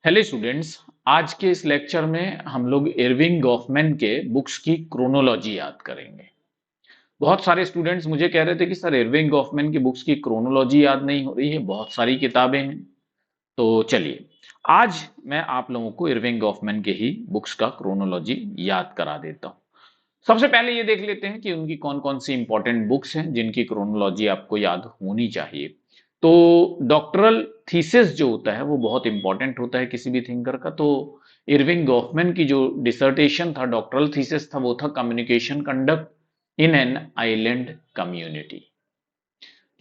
Hello students. आज के इस लेक्चर में हम लोग इरविंग गॉफमैन के बुक्स की क्रोनोलॉजी याद करेंगे। बहुत सारे स्टूडेंट्स मुझे कह रहे थे कि सर इरविंग गॉफमैन की बुक्स की क्रोनोलॉजी याद नहीं हो रही है, बहुत सारी किताबें हैं। तो चलिए आज मैं आप लोगों को इरविंग गॉफमैन के ही बुक्स का क्रोनोलॉजी याद करा देता हूँ। सबसे पहले ये देख लेते हैं कि उनकी कौन कौन सी इंपॉर्टेंट बुक्स हैं जिनकी क्रोनोलॉजी आपको याद होनी चाहिए। तो डॉक्टरल थीसिस जो होता है वो बहुत इंपॉर्टेंट होता है किसी भी थिंकर का। तो इरविंग गॉफमैन की जो डिसर्टेशन था, डॉक्टरल थीसिस था, वो था communication conduct in an island community.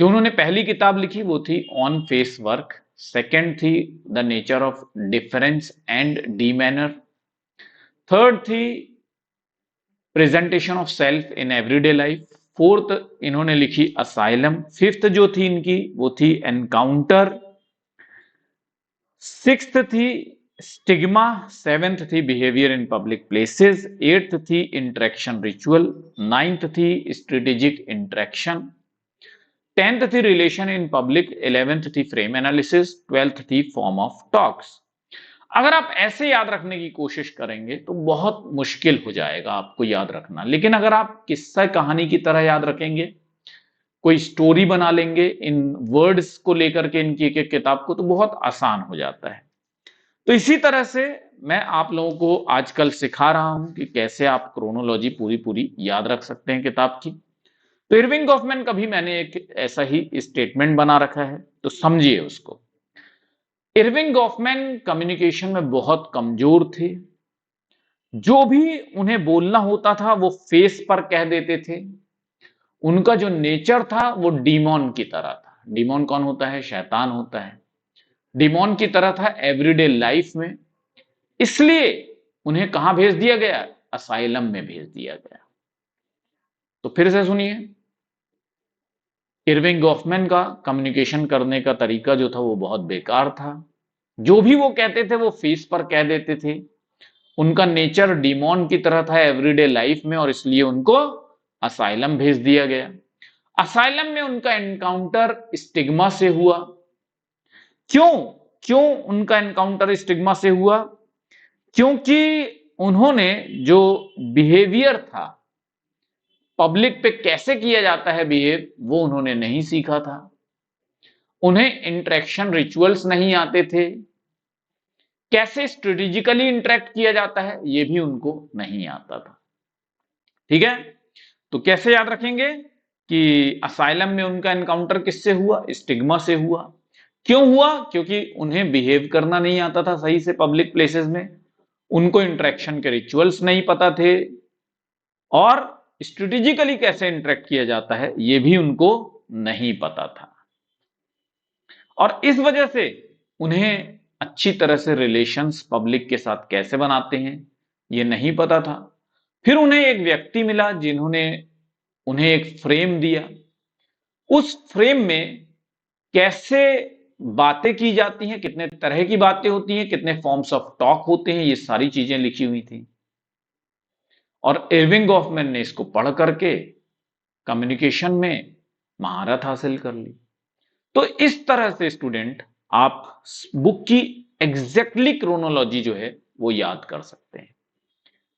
जो उन्होंने पहली किताब लिखी वो थी ऑन फेस वर्क, सेकेंड थी the nature of difference and demeanour, third थी presentation of self in everyday life, fourth इन्होंने लिखी असाइलम, फिफ्थ जो थी इनकी वो थी एनकाउंटर, सिक्स्थ थी स्टिग्मा, सेवेंथ थी behaviour in public places, eighth थी इंटरेक्शन रिचुअल, नाइन्थ थी स्ट्रेटेजिक इंटरेक्शन, टेंथ थी रिलेशन इन पब्लिक, इलेवेंथ थी फ्रेम एनालिसिस, ट्वेल्थ थी फॉर्म ऑफ टॉक्स। अगर आप ऐसे याद रखने की कोशिश करेंगे तो बहुत मुश्किल हो जाएगा आपको याद रखना, लेकिन अगर आप किस्सा कहानी की तरह याद रखेंगे, कोई स्टोरी बना लेंगे इन वर्ड्स को लेकर के इनकी एक एक किताब को, तो बहुत आसान हो जाता है। तो इसी तरह से मैं आप लोगों को आजकल सिखा रहा हूं कि कैसे आप क्रोनोलॉजी पूरी पूरी याद रख सकते हैं किताब की। तो इरविंग गॉफमैन का भी मैंने एक ऐसा ही स्टेटमेंट बना रखा है, तो समझिए उसको। इरविंग गॉफमैन कम्युनिकेशन में बहुत कमजोर थे। जो भी उन्हें बोलना होता था वो फेस पर कह देते थे। उनका जो नेचर था वो डीमॉन की तरह था। डीमॉन कौन होता है? शैतान होता है। डीमॉन की तरह था एवरीडे लाइफ में। इसलिए उन्हें कहां भेज दिया गया? असाइलम में भेज दिया गया। तो फिर से सुनिए, इरविंग गॉफमैन का कम्युनिकेशन करने का तरीका जो था वो बहुत बेकार था। जो भी वो कहते थे वो फेस पर कह देते थे। उनका नेचर डीमॉन की तरह था एवरीडे लाइफ में, और इसलिए उनको असाइलम भेज दिया गया। असाइलम में उनका एनकाउंटर स्टिग्मा से हुआ। क्यों? क्यों उनका एनकाउंटर स्टिग्मा से हुआ? क्योंकि उन्होंने जो बिहेवियर था, पब्लिक पे कैसे किया जाता है बिहेव, वो उन्होंने नहीं सीखा था। उन्हें इंटरेक्शन रिचुअल्स नहीं आते थे। कैसे स्ट्रेटेजिकली इंटरेक्ट किया जाता है ये भी उनको नहीं आता था। ठीक है, तो कैसे याद रखेंगे कि असाइलम में उनका एनकाउंटर किससे हुआ? स्टिग्मा से हुआ। क्यों हुआ? क्योंकि उन्हें बिहेव करना नहीं आता था सही से पब्लिक प्लेसेस में। उनको इंटरेक्शन के रिचुअल्स नहीं पता थे, और स्ट्रेटेजिकली कैसे इंटरेक्ट किया जाता है ये भी उनको नहीं पता था। और इस वजह से उन्हें अच्छी तरह से रिलेशंस पब्लिक के साथ कैसे बनाते हैं ये नहीं पता था। फिर उन्हें एक व्यक्ति मिला जिन्होंने उन्हें एक फ्रेम दिया। उस फ्रेम में कैसे बातें की जाती हैं, कितने तरह की बातें होती हैं, कितने फॉर्म्स ऑफ टॉक होते हैं, ये सारी चीजें लिखी हुई थी। और इरविंग गॉफमैन ने इसको पढ़ करके कम्युनिकेशन में महारत हासिल कर ली। तो इस तरह से स्टूडेंट आप बुक की एग्जैक्टली क्रोनोलॉजी जो है वो याद कर सकते हैं।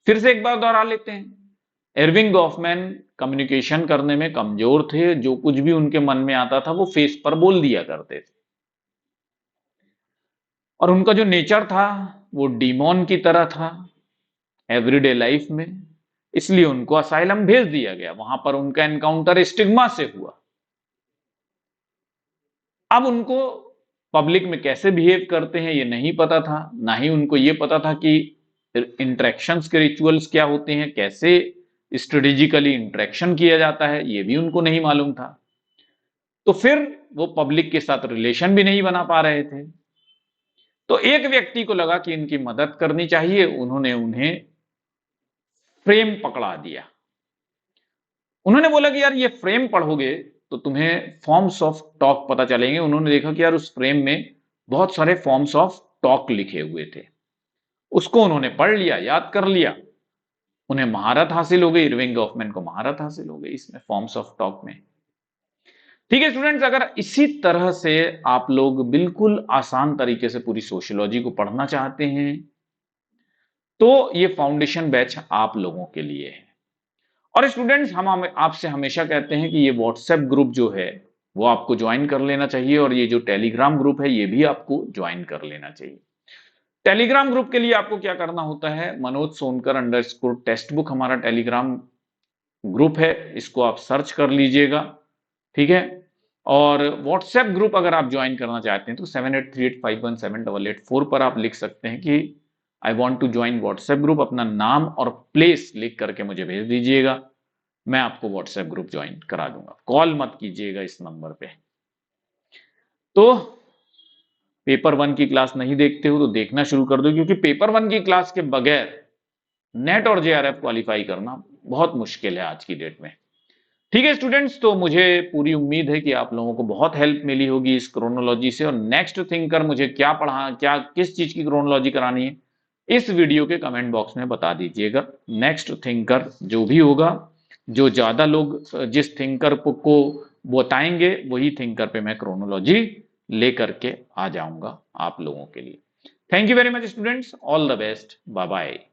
फिर से एक बार दोहरा लेते हैं। इरविंग गॉफमैन कम्युनिकेशन करने में कमजोर थे। जो कुछ भी उनके मन में आता था वो फेस पर बोल दिया करते थे। और उनका जो नेचर था वो डीमॉन की तरह था एवरीडे लाइफ में। इसलिए उनको असाइलम भेज दिया गया। वहां पर उनका एनकाउंटर स्टिग्मा से हुआ। अब उनको पब्लिक में कैसे बिहेव करते हैं ये नहीं पता था, ना ही उनको ये पता था कि इंटरेक्शंस के रिचुअल्स क्या होते हैं, कैसे स्ट्रेटेजिकली इंटरेक्शन किया जाता है ये भी उनको नहीं मालूम था। तो फिर वो पब्लिक के साथ रिलेशन भी नहीं बना पा रहे थे। तो एक व्यक्ति को लगा कि इनकी मदद करनी चाहिए। उन्होंने उन्हें फ्रेम पकड़ा दिया। उन्होंने बोला कि यार ये फ्रेम पढ़ोगे तो तुम्हें फॉर्म्स ऑफ टॉक पता चलेंगे। उन्होंने देखा कि यार उस फ्रेम में बहुत सारे फॉर्म्स ऑफ टॉक लिखे हुए थे। उसको उन्होंने पढ़ लिया, याद कर लिया। उन्हें महारत हासिल हो गई। इरविंग गॉफमैन को महारत हासिल हो गई इसमें, फॉर्म्स ऑफ टॉक में। ठीक है स्टूडेंट्स, अगर इसी तरह से आप लोग बिल्कुल आसान तरीके से पूरी सोशियोलॉजी को पढ़ना चाहते हैं तो ये फाउंडेशन बैच आप लोगों के लिए है। और स्टूडेंट्स, हम आपसे हमेशा कहते हैं कि ये व्हाट्सएप ग्रुप जो है वो आपको ज्वाइन कर लेना चाहिए, और ये जो टेलीग्राम ग्रुप है ये भी आपको ज्वाइन कर लेना चाहिए। टेलीग्राम ग्रुप के लिए आपको क्या करना होता है, Manoj Sonkar underscore text book हमारा टेलीग्राम ग्रुप है, इसको आप सर्च कर लीजिएगा। ठीक है, और व्हाट्सएप ग्रुप अगर आप ज्वाइन करना चाहते हैं तो 7838517884 पर आप लिख सकते हैं कि I want to join WhatsApp group, अपना नाम और प्लेस लिख करके मुझे भेज दीजिएगा, मैं आपको व्हाट्सएप ग्रुप ज्वाइन करा दूंगा। कॉल मत कीजिएगा इस नंबर पे। तो पेपर 1 की क्लास नहीं देखते हो तो देखना शुरू कर दो, क्योंकि पेपर 1 की क्लास के बगैर नेट और जेआरएफ क्वालिफाई करना बहुत मुश्किल है आज की डेट में। ठीक है स्टूडेंट्स, तो मुझे पूरी उम्मीद है कि आप लोगों को बहुत हेल्प मिली होगी इस क्रोनोलॉजी से, और नेक्स्ट थिंकर मुझे क्या पढ़ा, क्या किस चीज की क्रोनोलॉजी करानी है, इस वीडियो के कमेंट बॉक्स में बता दीजिएगा। नेक्स्ट थिंकर जो भी होगा, जो ज्यादा लोग जिस थिंकर को बताएंगे वही थिंकर पे मैं क्रोनोलॉजी लेकर के आ जाऊंगा आप लोगों के लिए। Thank you very much students, all the best, bye bye.